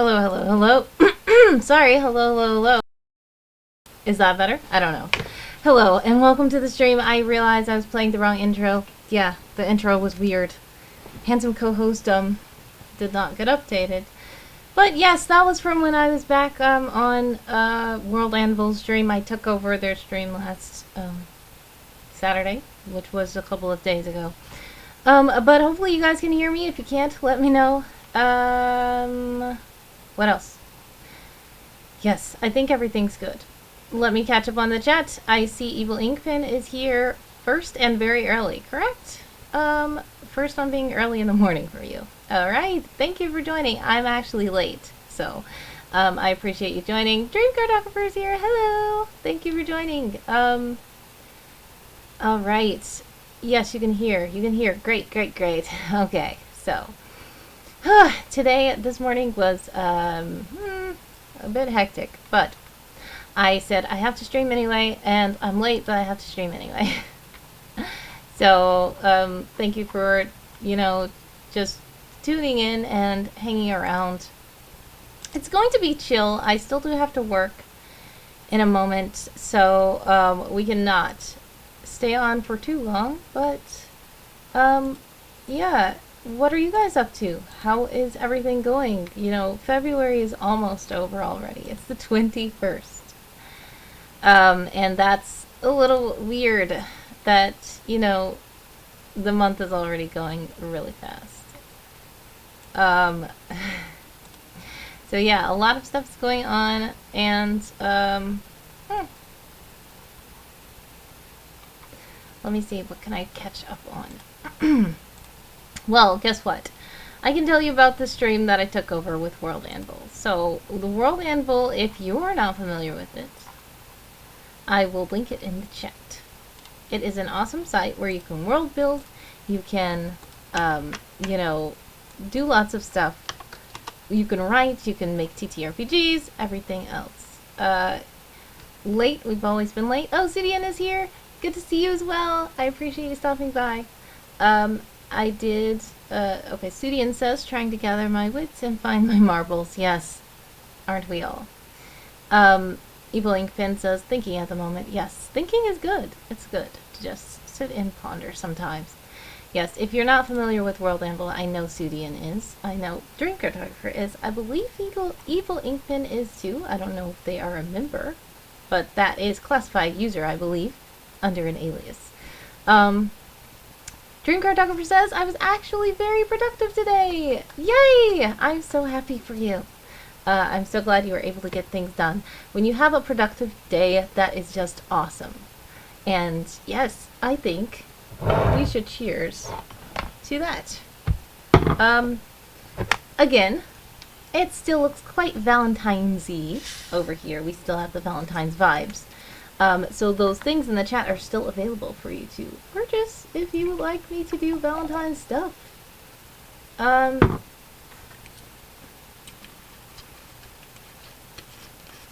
Hello, hello, hello. Sorry, hello, hello, hello. Is that better? I don't know. Hello, and welcome to the stream. I realized I was playing the wrong intro. Yeah, the intro was weird. Handsome co-host, did not get updated. But yes, that was from when I was back, on, World Anvil's stream. I took over their stream last, Saturday, which was a couple of days ago. But hopefully you guys can hear me. If you can't, let me know. What else? Yes, I think everything's good. Let me catch up on the chat. I see Evil Inkpin is here first and very early, correct? First on being early in the morning for you. Alright, thank you for joining. I'm actually late, so I appreciate you joining. Dream Cartographer is here. Hello! Thank you for joining. Alright. Yes, you can hear. You can hear. Great, great, great. Okay, so this morning was a bit hectic, but I said I have to stream anyway, and I'm late, but I have to stream anyway. So, thank you for, just tuning in and hanging around. It's going to be chill. I still do have to work in a moment, so we cannot stay on for too long, but yeah. What are you guys up to? How is everything going? February is almost over already. It's the 21st. And that's a little weird that, the month is already going really fast. So yeah, a lot of stuff's going on, and, let me see, what can I catch up on? Well, guess what? I can tell you about the stream that I took over with World Anvil. So, the World Anvil, if you're not familiar with it, I will link it in the chat. It is an awesome site where you can world build, you can, do lots of stuff. You can write, you can make TTRPGs, everything else. Late, we've always been late. Oh, Sidian is here! Good to see you as well! I appreciate you stopping by. I did, okay, Sudian says, trying to gather my wits and find my marbles. Yes, aren't we all? Evil Inkpin says, thinking at the moment. Yes, thinking is good. It's good to just sit and ponder sometimes. Yes, if you're not familiar with World Anvil, I know Sudian is. I know Dream Cartographer is. I believe Evil Inkpin is too. I don't know if they are a member, but that is classified user, I believe, under an alias. Dream Cartographer says, I was actually very productive today! Yay! I'm so happy for you. I'm so glad you were able to get things done. When you have a productive day, that is just awesome. And yes, I think we should cheers to that. Again, it still looks quite Valentine's-y over here. We still have the Valentine's vibes. So those things in the chat are still available for you to purchase if you would like me to do Valentine's stuff.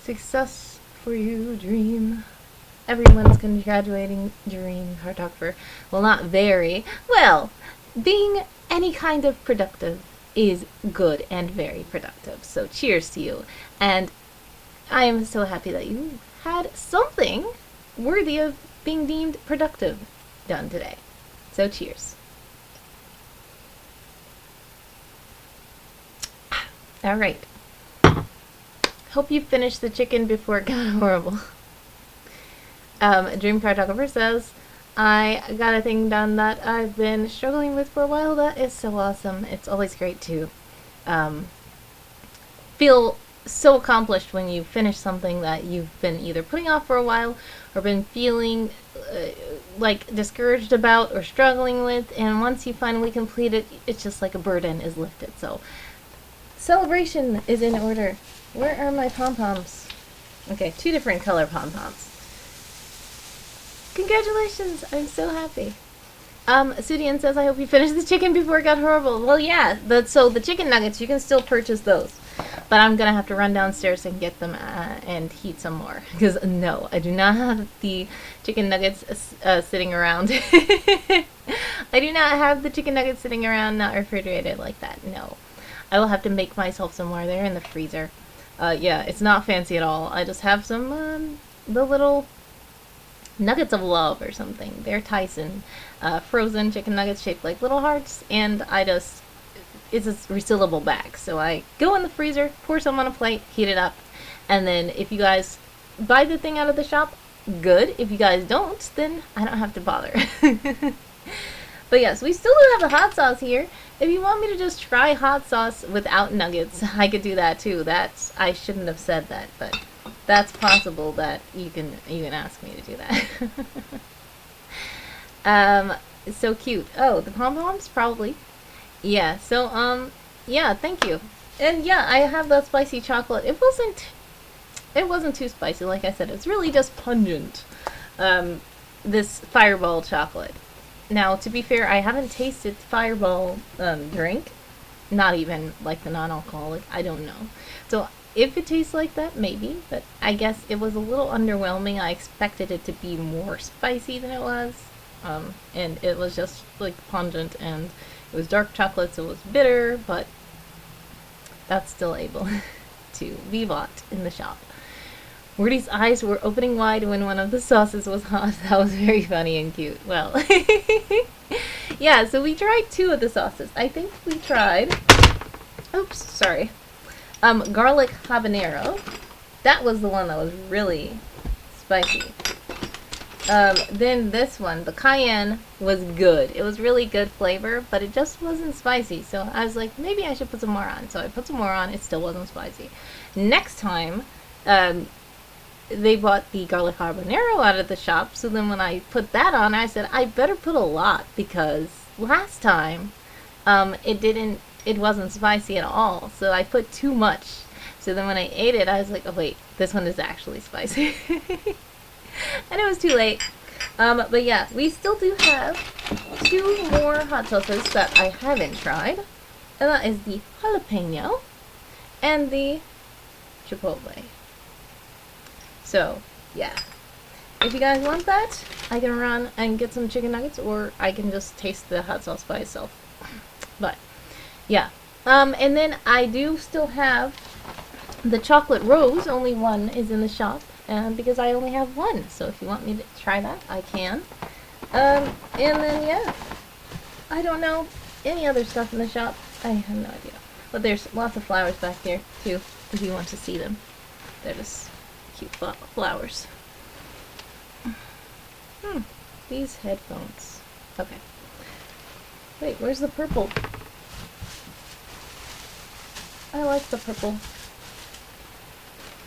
Success for you, Dream. Everyone's congratulating Dream Cartographer. Well, not very. Well, being any kind of productive is good and very productive. So cheers to you. And I am so happy that you had something worthy of being deemed productive done today. So cheers. Alright. Hope you finished the chicken before it got horrible. Dream Cartographer says, I got a thing done that I've been struggling with for a while. That is so awesome. It's always great to feel so accomplished when you finish something that you've been either putting off for a while or been feeling like discouraged about or struggling with, and once you finally complete it, it's just like a burden is lifted. So celebration is in order. Where are my pom-poms? Okay, 2 different color pom-poms. Congratulations! I'm so happy. Sudian says, I hope you finished the chicken before it got horrible. Well, yeah, so the chicken nuggets, you can still purchase those. But I'm gonna have to run downstairs and get them and heat some more. Because, no, I do not have the chicken nuggets sitting around. I do not have the chicken nuggets sitting around not refrigerated like that, no. I will have to make myself some more. They're in the freezer. Yeah, it's not fancy at all. I just have some, the little nuggets of love or something. They're Tyson, frozen chicken nuggets shaped like little hearts, and it's a resealable bag. So I go in the freezer, pour some on a plate, heat it up, and then if you guys buy the thing out of the shop, good. If you guys don't, then I don't have to bother. But yes, we still do have the hot sauce here. If you want me to just try hot sauce without nuggets, I could do that too. I shouldn't have said that, but that's possible that you can ask me to do that. So cute. Oh, the pom-poms? Probably. Yeah, so, yeah, thank you. And yeah, I have that spicy chocolate. It wasn't too spicy, like I said. It's really just pungent. This Fireball chocolate. Now, to be fair, I haven't tasted Fireball drink. Not even like the non-alcoholic. I don't know. So if it tastes like that, maybe. But I guess it was a little underwhelming. I expected it to be more spicy than it was. And it was just like pungent, and it was dark chocolate, so it was bitter, but that's still able to be bought in the shop. Wordy's eyes were opening wide when one of the sauces was hot. That was very funny and cute. Well, yeah, so we tried 2 of the sauces. I think we tried, oops, sorry, garlic habanero. That was the one that was really spicy. Then this one, the cayenne, was good. It was really good flavor, but it just wasn't spicy. So I was like, maybe I should put some more on. So I put some more on. It still wasn't spicy. Next time, they bought the garlic habanero out of the shop. So then when I put that on, I said, I better put a lot, because last time, it wasn't spicy at all. So I put too much. So then when I ate it, I was like, oh wait, this one is actually spicy. And it was too late. But yeah, we still do have 2 more hot sauces that I haven't tried. And that is the jalapeno and the chipotle. So, yeah. If you guys want that, I can run and get some chicken nuggets, or I can just taste the hot sauce by itself. But, yeah. And then I do still have the chocolate rose. Only one is in the shop. Because I only have one. So if you want me to try that, I can. And then, yeah. I don't know any other stuff in the shop. I have no idea. But there's lots of flowers back here, too, if you want to see them. They're just cute flowers. These headphones. Okay. Wait, where's the purple? I like the purple.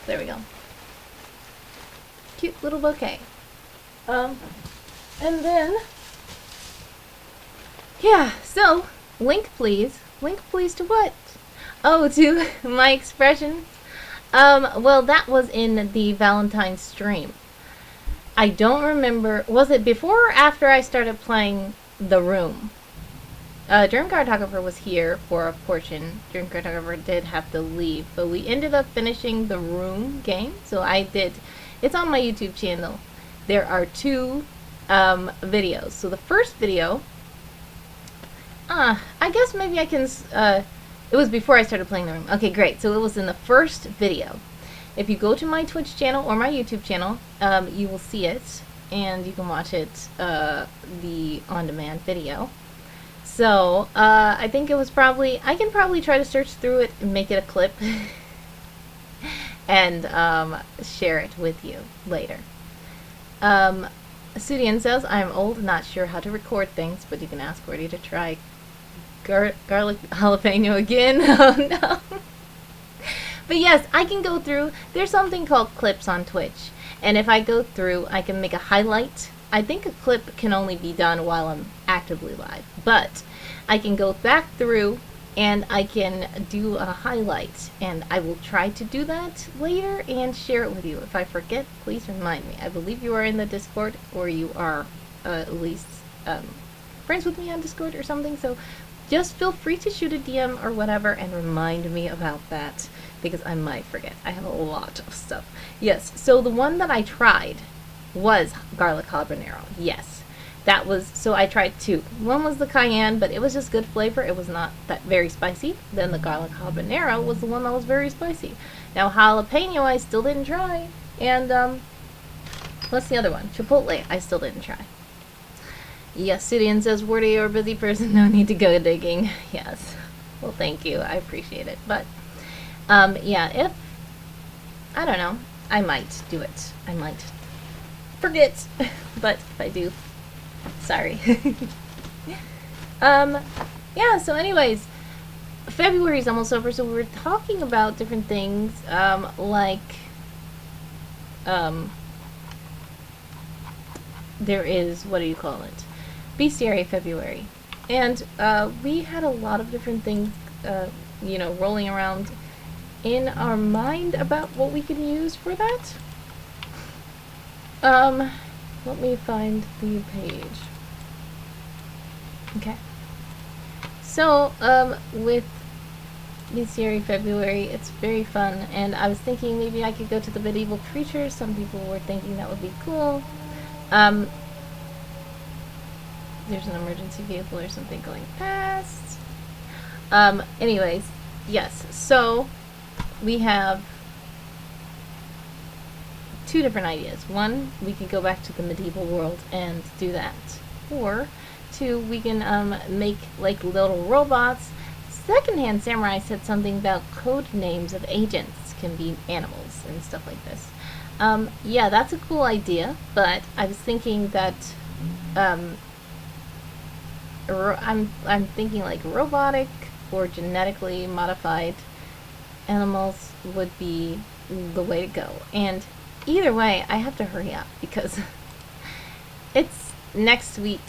There we go. Cute little bouquet. And then, yeah, so, link please. Link please to what? Oh, to my expressions. Well, that was in the Valentines stream. I don't remember, was it before or after I started playing The Room? Dream Cartographer was here for a portion. Dream Cartographer did have to leave, but we ended up finishing The Room game, so I did. It's on my YouTube channel. There are 2 videos. So the first video, I guess maybe I can, it was before I started playing The Room. Okay, great. So it was in the first video. If you go to my Twitch channel or my YouTube channel, you will see it, and you can watch it, the on-demand video. So, I think it was probably, I can probably try to search through it and make it a clip. And share it with you later. Sudian says, I'm old, not sure how to record things, but you can ask Wordy to try garlic jalapeno again. Oh no. But yes, I can go through, there's something called clips on Twitch, and if I go through, I can make a highlight. I think a clip can only be done while I'm actively live, but I can go back through and I can do a highlight, and I will try to do that later and share it with you. If I forget, please remind me. I believe you are in the Discord, or you are at least friends with me on Discord or something, so just feel free to shoot a DM or whatever and remind me about that, because I might forget. I have a lot of stuff. Yes, so the one that I tried was garlic habanero, yes. that was, so I tried two. One was the cayenne, but it was just good flavor. It was not that very spicy. Then the garlic habanero was the one that was very spicy. Now jalapeno I still didn't try. And what's the other one? Chipotle I still didn't try. Yes, Sudian says, wordy or busy person, no need to go digging. Yes. Well, thank you. I appreciate it. But, yeah, if, I don't know, I might do it. I might forget. But if I do, sorry. Yeah, so anyways, February's almost over, so we were talking about different things, there is, what do you call it? Bestiary February. And we had a lot of different things, you know, rolling around in our mind about what we can use for that. Let me find the page. Okay. So, with Bestiary February, it's very fun, and I was thinking maybe I could go to the medieval creatures. Some people were thinking that would be cool. There's an emergency vehicle or something going past. Anyways, yes, so we have two different ideas. One, we could go back to the medieval world and do that. Or two, we can make like little robots. Secondhand Samurai said something about code names of agents can be animals and stuff like this. Yeah, that's a cool idea, but I was thinking that I'm thinking like robotic or genetically modified animals would be the way to go. And either way, I have to hurry up because it's next week,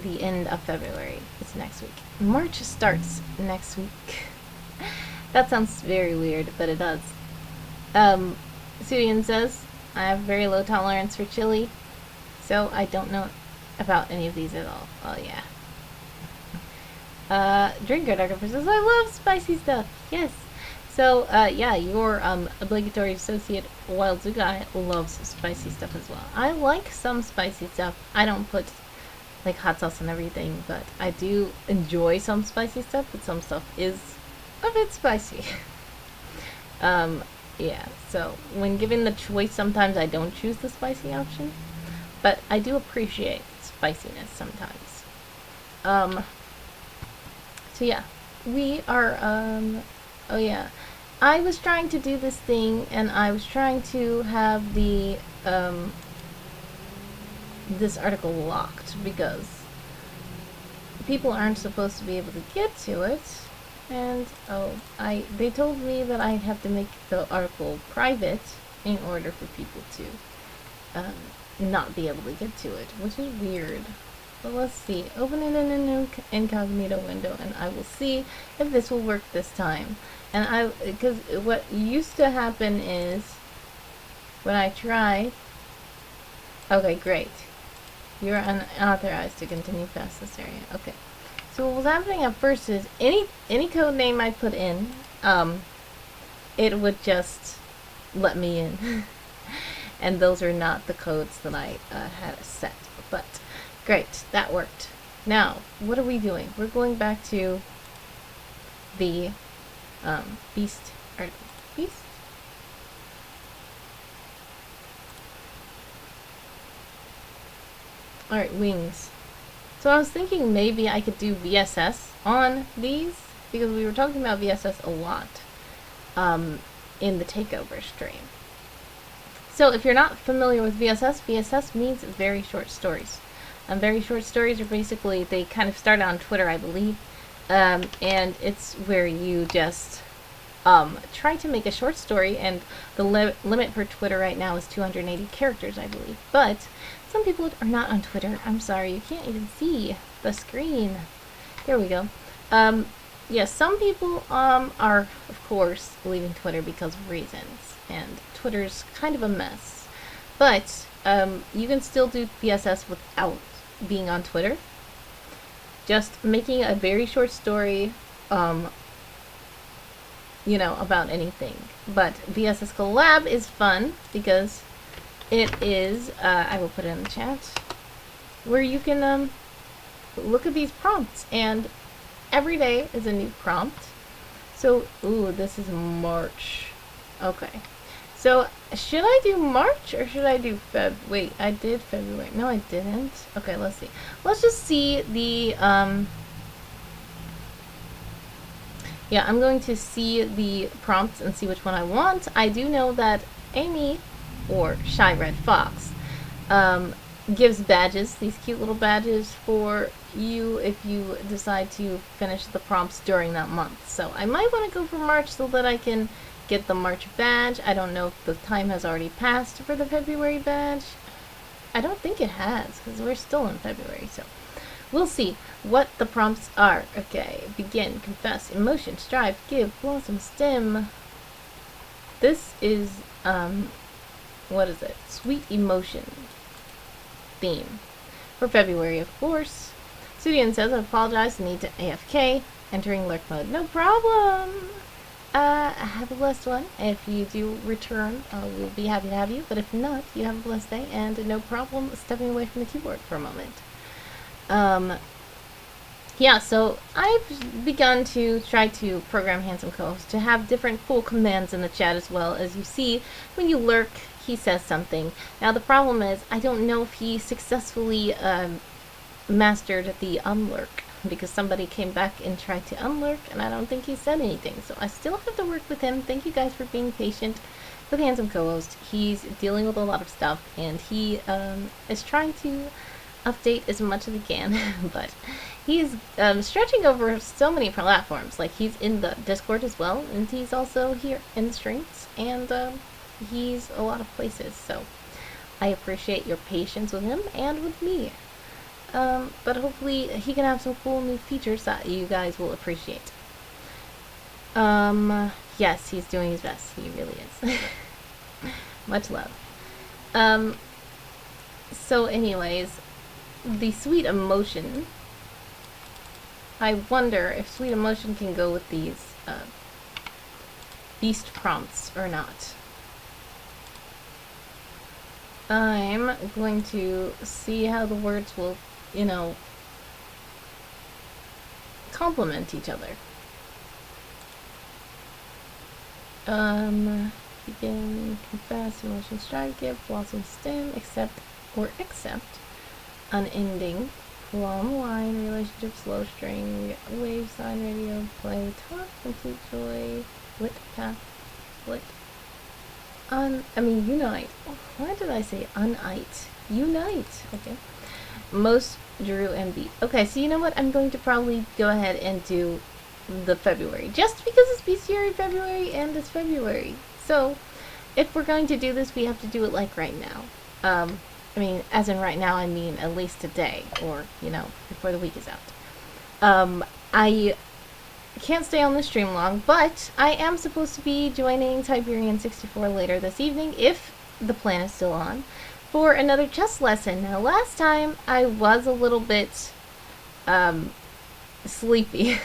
the end of February. It's next week. March starts next week. That sounds very weird, but it does. Sudian says, I have very low tolerance for chili, so I don't know about any of these at all. Oh yeah. Drinker Darker says, I love spicy stuff. Yes. So, yeah, your obligatory associate Wild Zoo guy loves spicy stuff as well. I like some spicy stuff. I don't put like hot sauce and everything, but I do enjoy some spicy stuff, but some stuff is a bit spicy. Yeah, so when given the choice, sometimes I don't choose the spicy option, but I do appreciate spiciness sometimes. So yeah, we are, oh yeah, I was trying to do this thing, and I was trying to have the, this article locked, because people aren't supposed to be able to get to it, and, they told me that I have to make the article private in order for people to, not be able to get to it, which is weird. But let's see. Open it in an incognito window, and I will see if this will work this time. And because what used to happen is, when I tried, okay, great. You're unauthorized to continue past this area. Okay. So what was happening at first is, any code name I put in, it would just let me in. And those are not the codes that I had set. But great, that worked. Now, what are we doing? We're going back to the beast article. Beast? Alright, wings. So I was thinking maybe I could do VSS on these, because we were talking about VSS a lot in the takeover stream. So if you're not familiar with VSS, VSS means very short stories. Very short stories are basically, they kind of start on Twitter, I believe, and it's where you just try to make a short story, and the limit for Twitter right now is 280 characters, I believe. But some people are not on Twitter. I'm sorry, you can't even see the screen. There we go. Yeah, some people are, of course, leaving Twitter because of reasons, and Twitter's kind of a mess. But you can still do VSS without being on Twitter. Just making a very short story, you know, about anything. But vssCollab is fun because it is, I will put it in the chat. where you can look at these prompts, and every day is a new prompt. So, ooh, this is March. Okay. So, should I do March or should I do Feb? Wait, I did February. No, I didn't. Okay, let's see. Let's just see the, yeah, I'm going to see the prompts and see which one I want. I do know that Amy, or Shy Red Fox, gives badges, these cute little badges for you if you decide to finish the prompts during that month. So I might want to go for March so that I can get the March badge. I don't know if the time has already passed for the February badge. I don't think it has, because we're still in February, so we'll see what the prompts are. Okay, begin, confess, emotion, strive, give, blossom, stem. This is, what is it? Sweet emotion theme for February, of course. Sudian says, I apologize, I need to AFK. Entering lurk mode. No problem! Have a blessed one. If you do return, we'll be happy to have you. But if not, you have a blessed day, and no problem stepping away from the keyboard for a moment. Yeah, so I've begun to try to program Handsome Co-host to have different cool commands in the chat as well. As you see, when you lurk, he says something. Now the problem is, I don't know if he successfully mastered the unlurk, because somebody came back and tried to unlurk, and I don't think he said anything. So I still have to work with him. Thank you guys for being patient with Handsome Co-host. He's dealing with a lot of stuff, and he is trying to update as much as he can, but he's stretching over so many platforms. Like, he's in the Discord as well, and he's also here in the streams, and he's a lot of places, so I appreciate your patience with him and with me. But hopefully he can have some cool new features that you guys will appreciate. Yes, he's doing his best. He really is. Much love. So anyways, the sweet emotion. I wonder if sweet emotion can go with these beast prompts or not. I'm going to see how the words will, you know, complement each other. Begin, confess, emotion, strive, give, blossom, stem, accept, unending, plumb, line, relationship, slow string, wave, sign, radio, play, talk, complete joy, lit, path, lit. Unite. Oh, why did I say unite? Unite. Okay. Most, Drew, and B. Okay, so you know what? I'm going to probably go ahead and do the February. Just because it's Bestiary February and it's February. So, if we're going to do this, we have to do it like right now. As in right now, I mean at least today, or, you know, before the week is out. I can't stay on the stream long, but I am supposed to be joining Tiberian 64 later this evening, if the plan is still on, for another chess lesson. Now, last time I was a little bit sleepy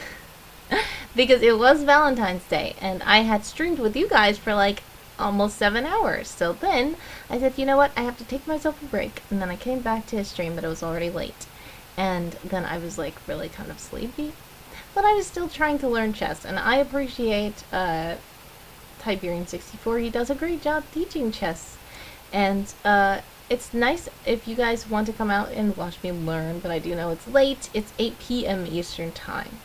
because it was Valentine's Day, and I had streamed with you guys for like almost 7 hours. So then I said, you know what, I have to take myself a break, and then I came back to his stream, but it was already late, and then I was like really kind of sleepy. But I was still trying to learn chess, and I appreciate Tiberian 64. He does a great job teaching chess, and it's nice if you guys want to come out and watch me learn, but I do know it's late. It's 8 p.m. Eastern Time.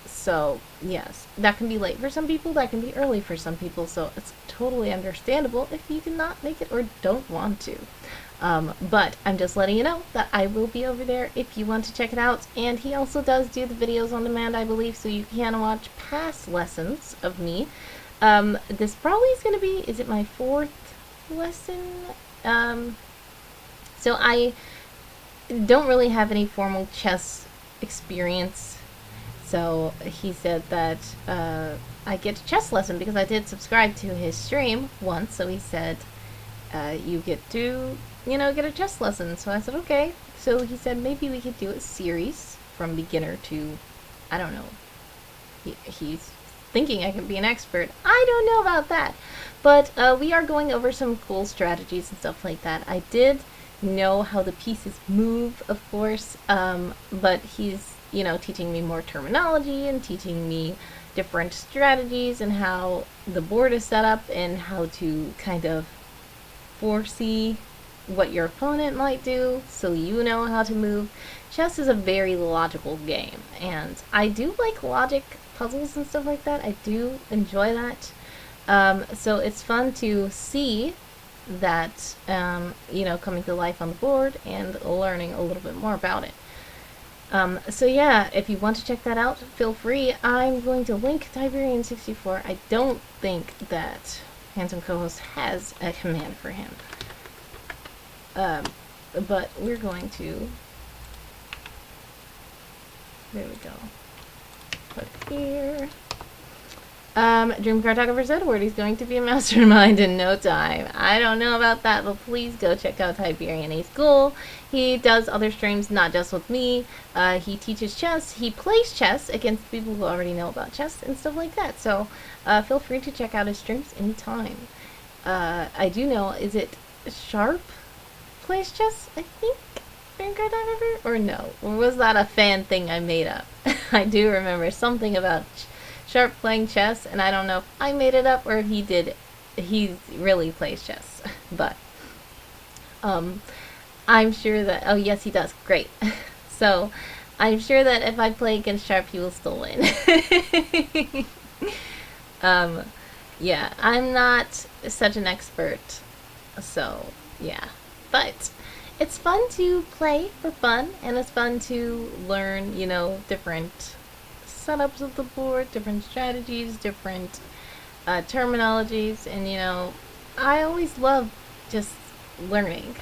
So, yes, that can be late for some people, that can be early for some people, so it's totally understandable if you cannot make it or don't want to. But I'm just letting you know that I will be over there if you want to check it out. And he also does do the videos on demand, I believe, so you can watch past lessons of me. This probably is going to be, is it my 4th lesson? So I don't really have any formal chess experience. So he said that I get a chess lesson because I did subscribe to his stream once. So he said, you get to, you know, get a chess lesson. So I said, okay. So he said maybe we could do a series from beginner to, I don't know. He's thinking I can be an expert. I don't know about that. But we are going over some cool strategies and stuff like that. I did know how the pieces move, of course, but he's, you know, teaching me more terminology and teaching me different strategies and how the board is set up and how to kind of foresee what your opponent might do so you know how to move. Chess is a very logical game, and I do like logic puzzles and stuff like that. I do enjoy that. So it's fun to see that, you know, coming to life on the board and learning a little bit more about it. So yeah, if you want to check that out, feel free. I'm going to link Tiberian64. I don't think that Handsome Co-host has a command for him. But we're going to, there we go, put here. Dream Cartographer said Wordy's going to be a mastermind in no time. I don't know about that, but please go check out Tiberian. He's cool. He does other streams, not just with me. He teaches chess. He plays chess against people who already know about chess and stuff like that. So feel free to check out his streams anytime. I do know, is it Sharp plays chess, I think? Dream Cartographer? Or no? Or was that a fan thing I made up? I do remember something about Sharp playing chess, and I don't know if I made it up or if he did. He really plays chess, but I'm sure that, oh yes he does, great. So I'm sure that if I play against Sharp he will still win. Yeah, I'm not such an expert, so yeah, but it's fun to play for fun, and it's fun to learn, you know, different setups of the board, different strategies, different terminologies, and you know, I always love just learning.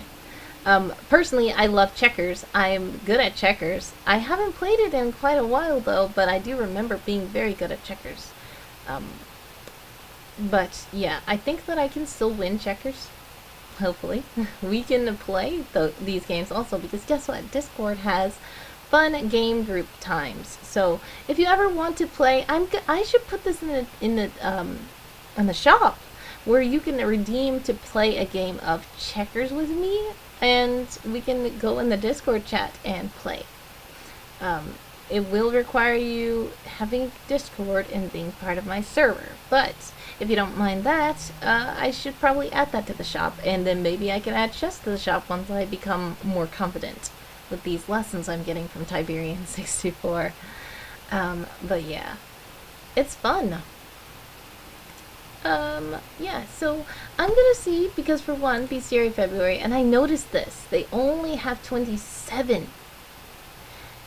Personally, I love checkers. I'm good at checkers. I haven't played it in quite a while though, but I do remember being very good at checkers. But yeah, I think that I can still win checkers. Hopefully. We can play these games also, because guess what? Discord has fun game group times. So if you ever want to play, I should put this in the shop where you can redeem to play a game of checkers with me, and we can go in the Discord chat and play. It will require you having Discord and being part of my server, but if you don't mind that, I should probably add that to the shop, and then maybe I can add chess to the shop once I become more confident with these lessons I'm getting from Tiberian64. But yeah, it's fun. Yeah, so I'm gonna see, because for one, Bestiary February, and I noticed this, they only have 27.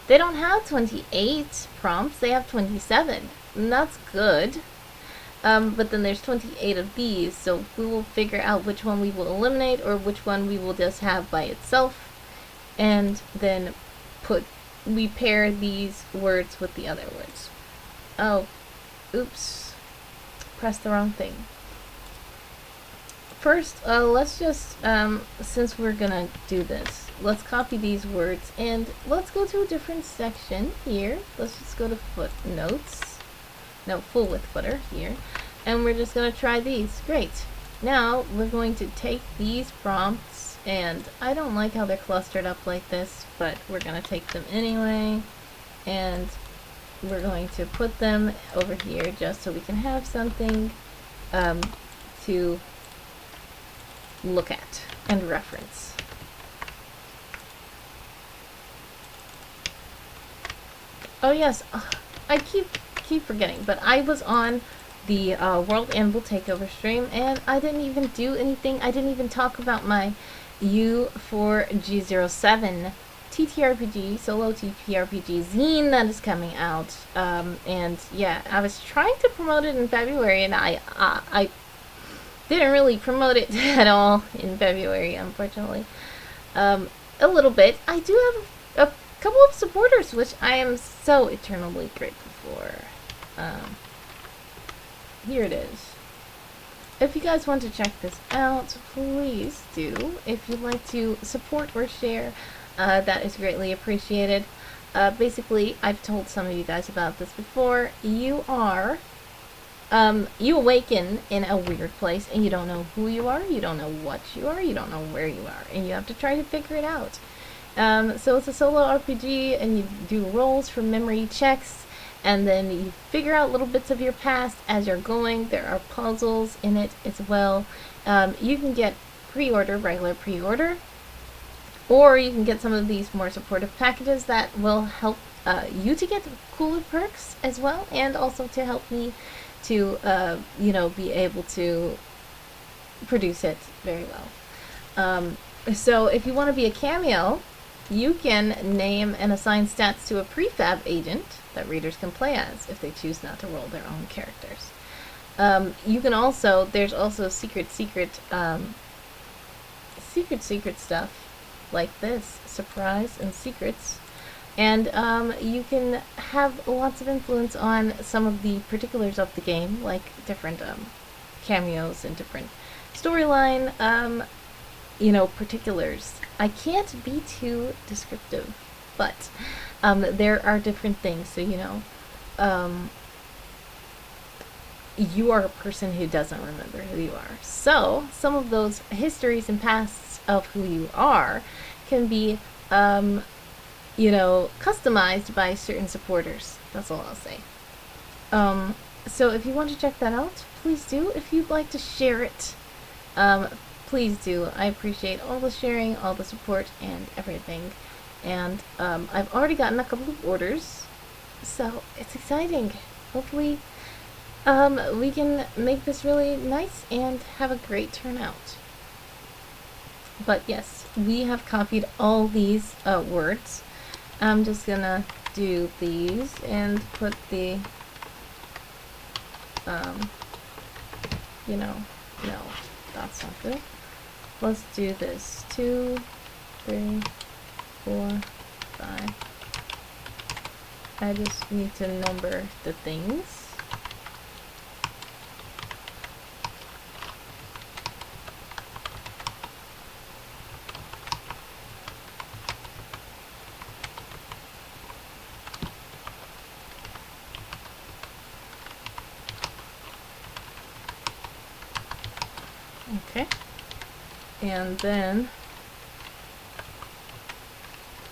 They don't have 28 prompts, they have 27, and that's good. But then there's 28 of these, so we will figure out which one we will eliminate or which one we will just have by itself, and then we pair these words with the other words. Oh, oops, pressed the wrong thing. First, let's just, since we're gonna do this, let's copy these words and let's go to a different section here. Let's just go to footnotes. No, full width footer here. And we're just gonna try these. Great. Now we're going to take these prompts, and I don't like how they're clustered up like this, but we're gonna take them anyway, and we're going to put them over here just so we can have something to look at and reference. Oh yes, I keep forgetting, but I was on the World Anvil Takeover stream, and I didn't even do anything. I didn't even talk about my U4G07 TTRPG, Solo TTRPG Zine that is coming out. And yeah, I was trying to promote it in February, and I didn't really promote it at all in February, unfortunately. A little bit. I do have a couple of supporters, which I am so eternally grateful for. Here it is. If you guys want to check this out, please do. If you'd like to support or share, that is greatly appreciated. Basically, I've told some of you guys about this before. You are You awaken in a weird place and you don't know who you are, you don't know what you are, you don't know where you are, and you have to try to figure it out. So it's a solo RPG, and you do rolls for memory checks, and then you figure out little bits of your past as you're going. There are puzzles in it as well. You can get pre-order, regular pre-order, or you can get some of these more supportive packages that will help you to get cooler perks as well, and also to help me to, be able to produce it very well. So if you want to be a cameo, you can name and assign stats to a prefab agent that readers can play as if they choose not to roll their own characters. You can also, there's also secret stuff like this, surprise and secrets. And you can have lots of influence on some of the particulars of the game, like different cameos and different storyline, particulars. I can't be too descriptive, but there are different things. So, you are a person who doesn't remember who you are. So, some of those histories and pasts of who you are can be customized by certain supporters. That's all I'll say. So if you want to check that out, please do. If you'd like to share it, please do. I appreciate all the sharing, all the support, and everything. And I've already gotten a couple of orders, so it's exciting. Hopefully we can make this really nice and have a great turnout. But yes, we have copied all these words. I'm just gonna do these and put the, no, that's not good. Let's do this. 2, 3, 4, 5. I just need to number the things. Okay, and then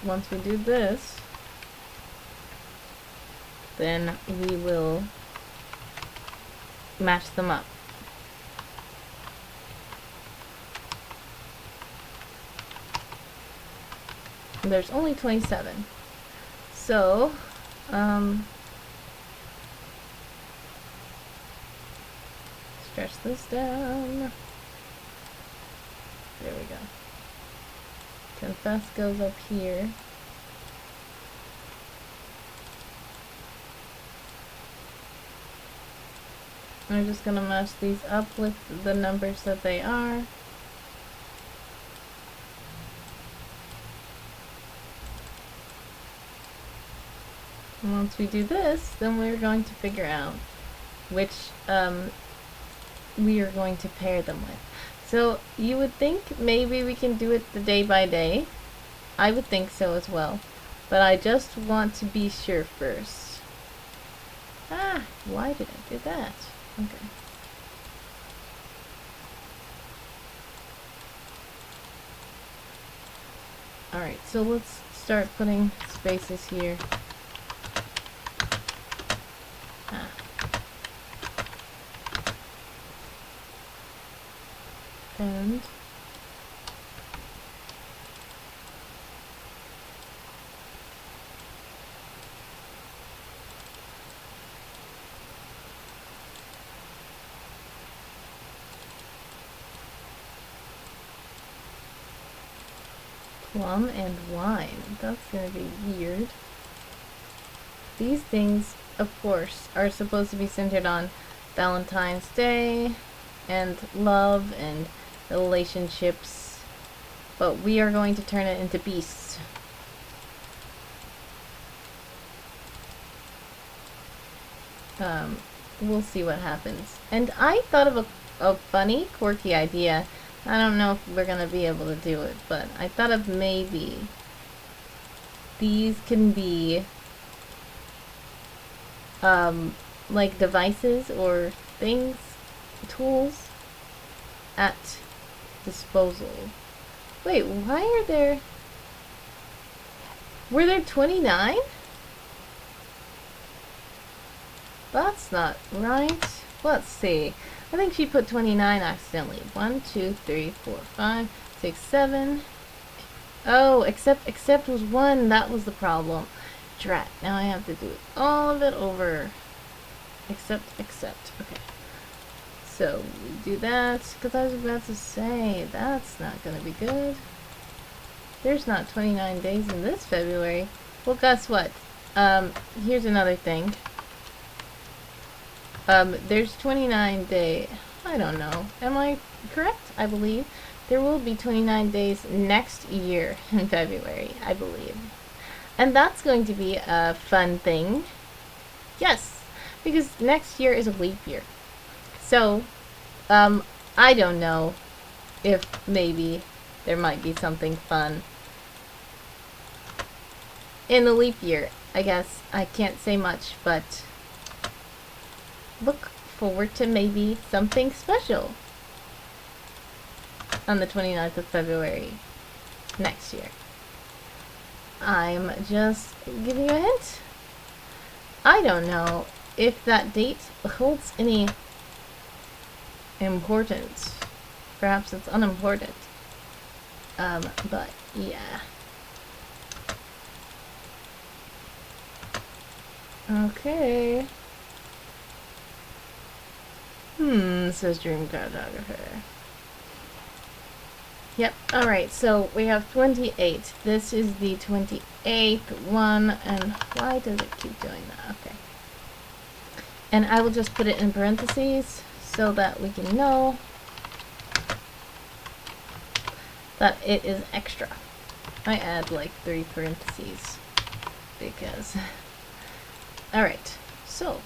once we do this, then we will match them up. And there's only 27, so stretch this down. There we go. Confess goes up here. I'm just gonna match these up with the numbers that they are. And once we do this, then we're going to figure out which we are going to pair them with. So you would think maybe we can do it the day by day. I would think so as well. But I just want to be sure first. Ah, why did I do that? Okay. Alright, so let's start putting spaces here. And plum and wine. That's gonna be weird. These things, of course, are supposed to be centered on Valentine's Day and love and relationships, but we are going to turn it into beasts. We'll see what happens. And I thought of a funny, quirky idea. I don't know if we're gonna be able to do it, but I thought of maybe these can be like devices or things, tools at disposal. Wait, why are there... Were there 29? That's not right. Let's see. I think she put 29 accidentally. 1, 2, 3, 4, 5, 6, 7. Oh, except was 1. That was the problem. Drat. Now I have to do all of it over. Except. Okay. So, we do that. Because I was about to say, that's not going to be good. There's not 29 days in this February. Well, guess what? Here's another thing. There's 29 day. I don't know. Am I correct? I believe. There will be 29 days next year in February, I believe. And that's going to be a fun thing. Yes, because next year is a leap year. So, I don't know if maybe there might be something fun in the leap year. I guess I can't say much, but look forward to maybe something special on the 29th of February next year. I'm just giving you a hint. I don't know if that date holds any importance. Perhaps it's unimportant. But yeah. Okay. Says Dream Cartographer. Yep, alright, so we have 28. This is the 28th one, and why does it keep doing that? Okay. And I will just put it in parentheses so that we can know that it is extra. I add like 3 parentheses because... Alright, so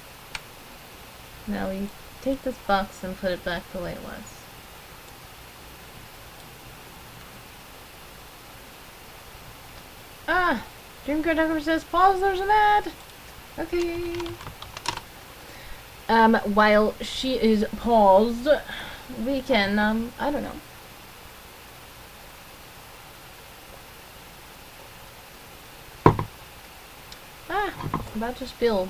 now we take this box and put it back the way it was. Ah! Dream Cartographer says pause, there's an ad! Okay. While she is paused, we can, I don't know. About to spill.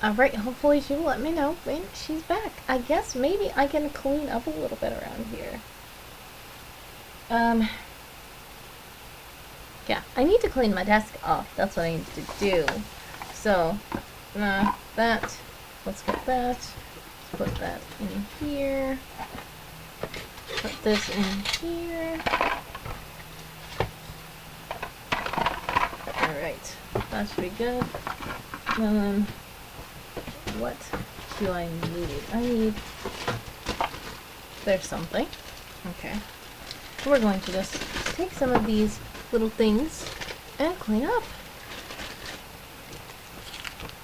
Alright, hopefully she will let me know when she's back. I guess maybe I can clean up a little bit around here. Yeah, I need to clean my desk off. That's what I need to do. So, that. Let's get that. Let's put that in here. Put this in here. Alright, that should be good. And then, what do I need? I need... There's something. Okay. We're going to just take some of these little things and clean up.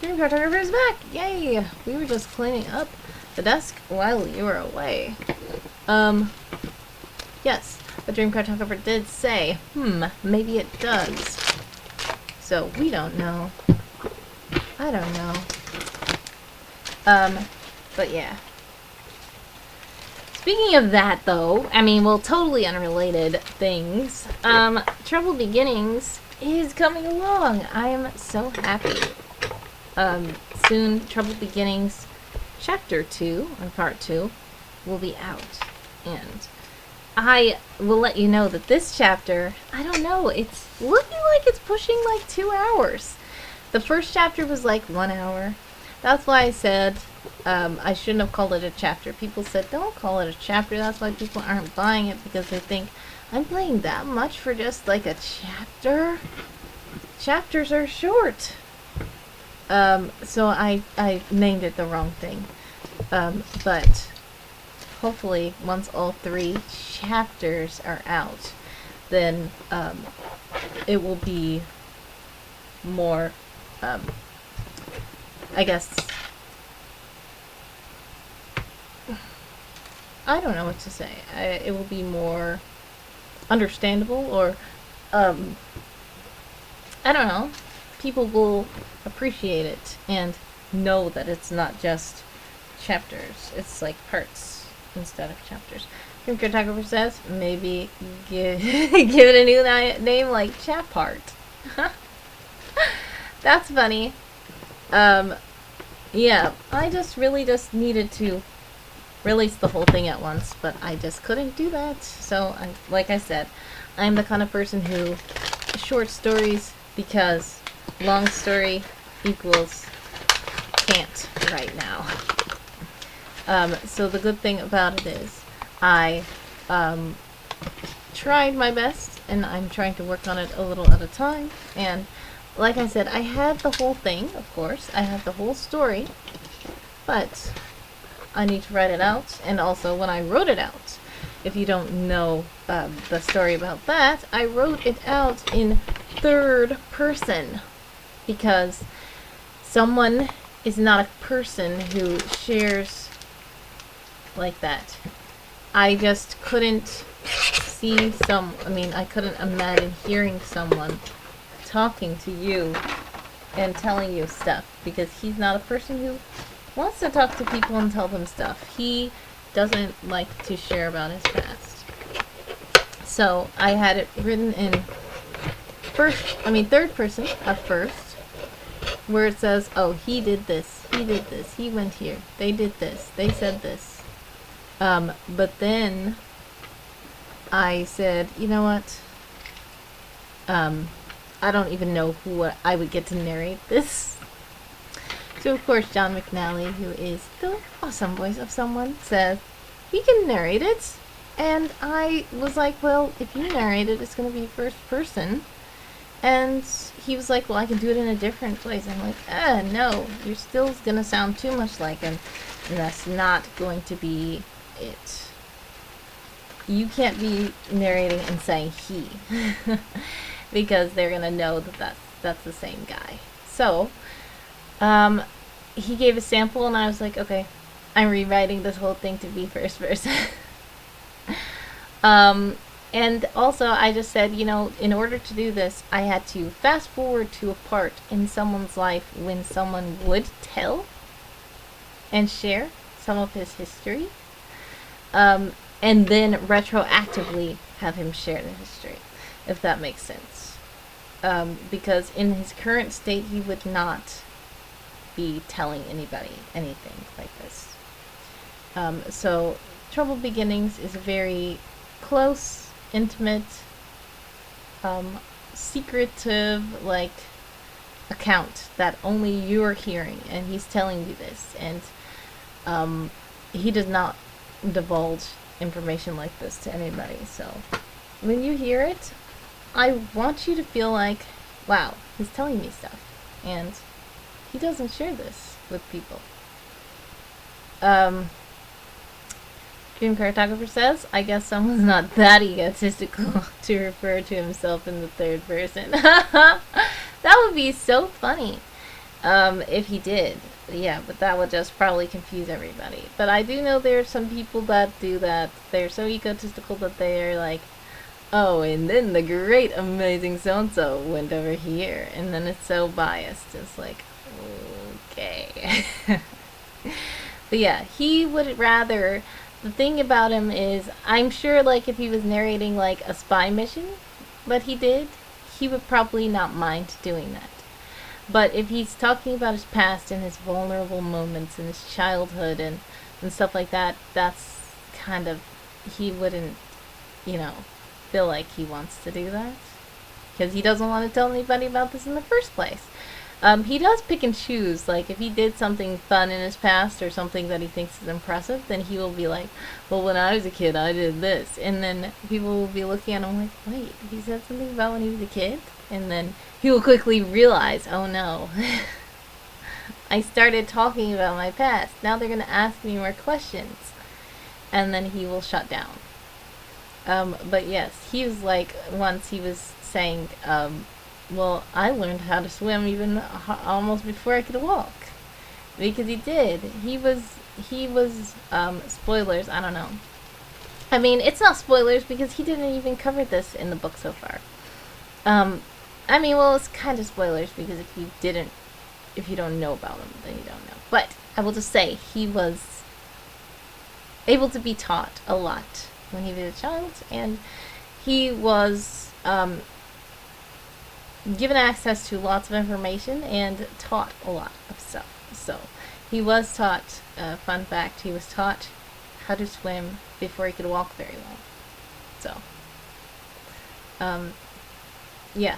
Dream Cartographer is back! Yay! We were just cleaning up the desk while you were away. Yes, but Dream Cartographer did say, maybe it does. So, we don't know. I don't know. But yeah. Speaking of that, though, I mean, well, totally unrelated things, Troubled Beginnings is coming along. I am so happy. Soon, Troubled Beginnings Chapter 2, or Part 2, will be out. And I will let you know that this chapter, I don't know, it's looking like it's pushing like 2 hours. The first chapter was like 1 hour. That's why I said I shouldn't have called it a chapter. People said, don't call it a chapter. That's why people aren't buying it, because they think, I'm playing that much for just like a chapter? Chapters are short. So I named it the wrong thing. But hopefully once all 3 chapters are out, then it will be more, I guess, I don't know what to say. It will be more understandable, or I don't know. people will appreciate it and know that it's not just chapters. It's like parts instead of chapters. Dream Cartographer says, maybe give it a new name like Chap Part. That's funny. Yeah, I just really needed to release the whole thing at once, but I just couldn't do that. So, like I said, I'm the kind of person who short stories because long story equals can't right now. So the good thing about it is I tried my best, and I'm trying to work on it a little at a time. And like I said, I had the whole thing, of course. I have the whole story, but I need to write it out. And also, when I wrote it out, if you don't know the story about that, I wrote it out in third person because someone is not a person who shares like that. I just couldn't see I couldn't imagine hearing someone talking to you and telling you stuff, because he's not a person who wants to talk to people and tell them stuff. He doesn't like to share about his past. So I had it written in third person at first, where it says, oh, he did this, he went here, they did this, they said this. But then I said, you know what? I don't even know who I would get to narrate this. So of course John McNally, who is the awesome voice of someone, says, we can narrate it. And I was like, well, if you narrate it, it's going to be first person. And he was like, well, I can do it in a different place. I'm like, no, you're still going to sound too much like him. And that's not going to be it. You can't be narrating and saying he. Because they're going to know that that's the same guy. So, he gave a sample and I was like, okay, I'm rewriting this whole thing to be first person. And also I just said, in order to do this, I had to fast forward to a part in someone's life when someone would tell and share some of his history, and then retroactively have him share the history, if that makes sense. Because in his current state, he would not be telling anybody anything like this. So Troubled Beginnings is a very close, intimate, secretive, account that only you're hearing, and he's telling you this, and he does not divulge information like this to anybody. So when you hear it, I want you to feel like, wow, he's telling me stuff, and he doesn't share this with people. Dream Cartographer says, I guess someone's not that egotistical to refer to himself in the third person. That would be so funny if he did. Yeah, but that would just probably confuse everybody. But I do know there are some people that do that. They're so egotistical that they're like, oh, and then the great, amazing so-and-so went over here. And then it's so biased. It's like, okay. But yeah, he would rather... The thing about him is, I'm sure, if he was narrating, a spy mission that he did, he would probably not mind doing that. But if he's talking about his past and his vulnerable moments and his childhood and stuff like that, that's kind of... He wouldn't, feel like he wants to do that. Because he doesn't want to tell anybody about this in the first place. He does pick and choose. If he did something fun in his past or something that he thinks is impressive, then he will be like, well, when I was a kid, I did this. And then people will be looking at him like, wait, he said something about when he was a kid? And then he will quickly realize, oh no, I started talking about my past. Now they're going to ask me more questions. And then he will shut down. But yes, he was once he was saying, well, I learned how to swim even almost before I could walk. Because he did. He was, spoilers, I don't know. I mean, it's not spoilers because he didn't even cover this in the book so far. I mean, well, it's kind of spoilers because if you don't know about him, then you don't know. But I will just say he was able to be taught a lot when he was a child, and he was given access to lots of information and taught a lot of stuff. So he was taught, fun fact, he was taught how to swim before he could walk very well. So, yeah,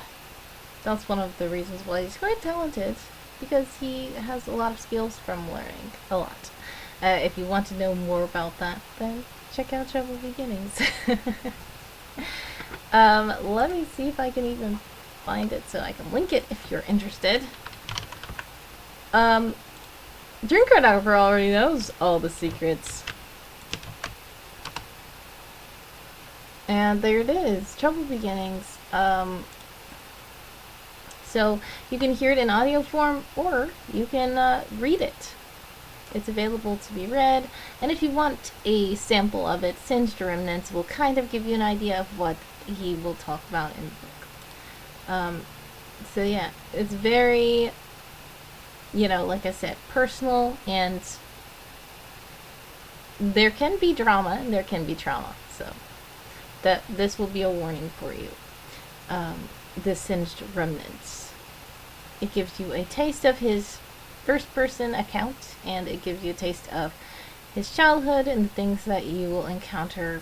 that's one of the reasons why he's quite talented, because he has a lot of skills from learning a lot. If you want to know more about that, then check out Trouble Beginnings. Let me see if I can even find it so I can link it if you're interested. Drink Cartographer already knows all the secrets. And there it is, Trouble Beginnings. So you can hear it in audio form, or you can read it. It's available to be read, and if you want a sample of it, Singed Remnants will kind of give you an idea of what he will talk about in the book. So yeah, it's very, you know, like I said, personal, and there can be drama and there can be trauma, so this will be a warning for you. The Singed Remnants. It gives you a taste of his first-person account, and it gives you a taste of his childhood and the things that you will encounter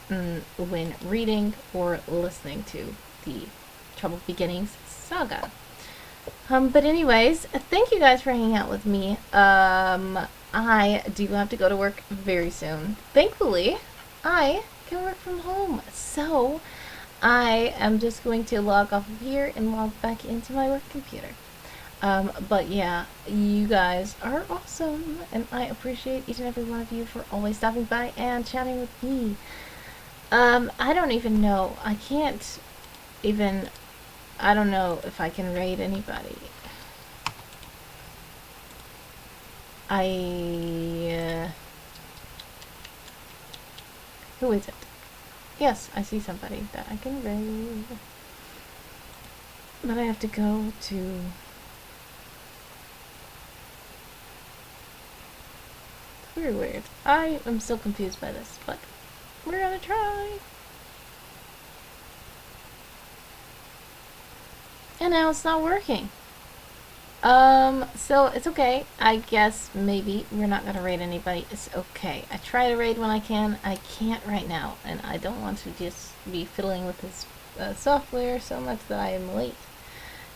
when reading or listening to the Troubled Beginnings saga. But anyways, thank you guys for hanging out with me. I do have to go to work very soon. Thankfully, I can work from home, so I am just going to log off of here and log back into my work computer. But yeah, you guys are awesome, and I appreciate each and every one of you for always stopping by and chatting with me. I don't even know. I don't know if I can raid anybody. Who is it? Yes, I see somebody that I can raid. But I have to go to... Very weird. I am still confused by this, but we're gonna try. And now it's not working. So it's okay. I guess maybe we're not gonna raid anybody. It's okay. I try to raid when I can. I can't right now, and I don't want to just be fiddling with this software so much that I am late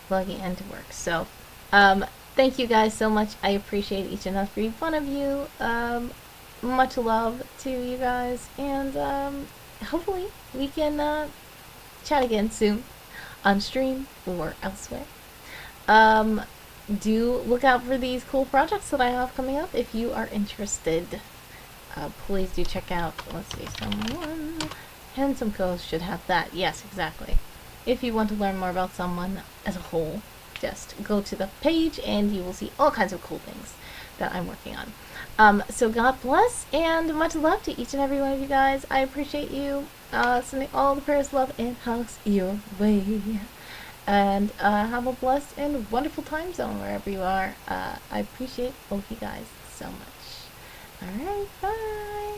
logging into work. So, thank you guys so much. I appreciate each and every one of you. Much love to you guys, and hopefully we can chat again soon on stream or elsewhere. Do look out for these cool projects that I have coming up if you are interested. Please do check out, let's see, someone, Handsome Coast should have that. Yes, exactly. If you want to learn more about someone as a whole, just go to the page and you will see all kinds of cool things that I'm working on. So God bless, and much love to each and every one of you guys. I appreciate you. Sending all the prayers, love, and hugs your way. And have a blessed and wonderful time zone wherever you are. I appreciate both of you guys so much. Alright, bye!